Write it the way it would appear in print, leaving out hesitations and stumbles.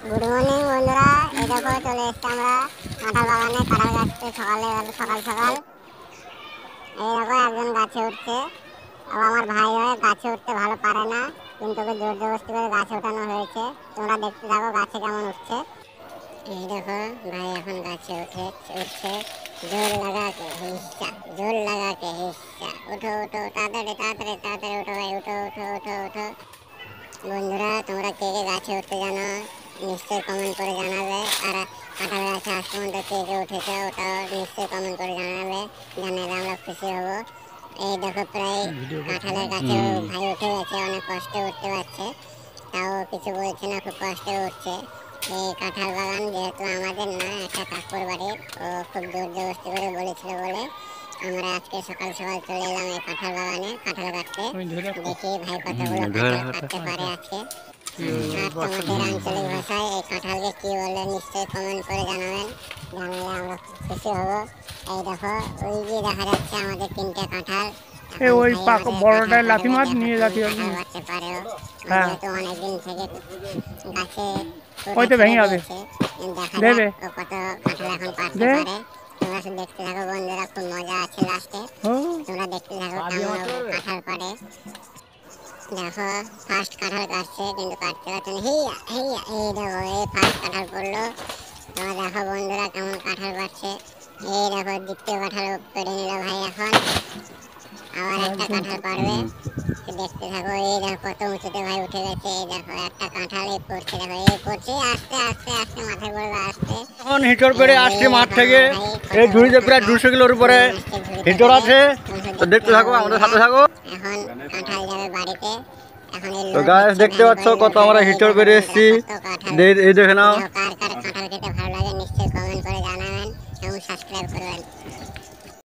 Good morning বন্ধুরা, এই দেখো চলে এসছি আমরা কাঁঠাল বাগানে কাঁঠাল গাছতে সকাল সকাল। এই দেখো একজন গাছে উঠছে। আমার ভাই হয়, গাছে উঠতে ভালো পারে না, কিন্তু ওকে জোর জবরদস্তি করে গাছে ওঠানো হয়েছে। তোমরা দেখতে থাকো গাছে কেমন উঠছে। এই দেখো ভাই এখন গাছে উঠছে। জোর লাগা কে হিস্সা। উঠো উঠো, তাড়াতাড়ি তাড়াতাড়ি তাড়াতাড়ি উঠো ভাই, উঠো উঠো উঠো উঠো। বন্ধুরা তোমরা কে কে গাছে উঠতে জানো নিশ্চয়ই কমেন্ট করে জানাবে। আর কাঁঠাল গাছে আজ পর্যন্ত কে কে উঠেছে ওটাও নিশ্চয়ই কমেন্ট করে জানালে আমরা খুশি হব। এই দেখো প্রায় কাঁঠালের গাছে ভাই উঠে গেছে, অনেক কষ্টে উঠতে পারছে, তাও কিছু বলছে না, খুব কষ্টে উঠছে। এই কাঁঠাল বাগান যেহেতু আমাদের না, একটা কাকুর বাড়ির, ও খুব জোর জবরদস্তি করে বলেছিল বলে আমরা আজকে সকাল সকাল চলে এলাম এই কাঁঠাল বাগানে কাঁঠাল কাটতে। দেখি ভাই কতগুলো কাঁঠাল কাটতে পারে আজকে। আর তোমাদের আঞ্চলিক ভাষায় এই কাঁঠালকে কি বলে নিশ্চয়ই কমেন্ট করে জানাবেন, জানালে আমরা খুশি হব। এই দেখো ওই যে দেখা যাচ্ছে আমাদের তিনটে কাঁঠাল। ওই পাকা বড়টায় লাথি মার নিয়ে যাচ্ছি কাঁঠাল বাড়তে পারেও, হ্যাঁ যেহেতু অনেকদিন থেকে গাছে ওই তো ভেঙে যাবে দেখা দেবে যাক ও কত কাঁঠাল এখন পারতে দে পারে। তোমরা শুধু দেখতে থাকো বন্ধুরা, খুব মজা আছে লাস্টে। ও তোমরা দেখতে থাকো কেমন কাঁঠাল পারে। দেখো ফার্স্ট কাঁঠাল কাটছে, কিন্তু কাটতে পারছে না। হেইয়া হেইয়া, এই দেখো এই ফার্স্ট কাঁঠাল পড়লো। তোমরা দেখো বন্ধুরা কেমন কাঁঠাল পাচ্ছে। এই দেখো দ্বিতীয় কাঁঠাল পেড়ে নিল ভাই এখন। আবার একটা কাঁঠাল পারবে, দেখতে থাকো। এই দেখো কত উঁচুতে ভাই উঠে গেছে। এই দেখো একটা কাঁঠাল এই পড়ছে, দেখো এই পড়ছে, আস্তে আস্তে আস্তে মাথায় পড়বে আস্তে। এখন হিটর পেড়ে আসছে মাঠ থেকে, এই ঝুড়িতে প্রায় 200 কিলোর উপরে হিটর আছে। তো দেখতে থাকো, আমাদের সাথে থাকো। এখন কাঁঠাল যাবে বাড়িতে। এখন এই তো লোড গাছ হচ্ছে, দেখতে ভ্যান পাচ্ছ করে কত লোড আমরা হবে। এই হিটর দেখো পেরে বন্ধুরা এসেছি। কত কাঁঠাল। এই দেখে নাও। কার কার কাঁঠাল খেতে ভালো লাগে নিশ্চয়ই কমেন্ট করে জানাবেন এবং সাবস্ক্রাইব করবেন।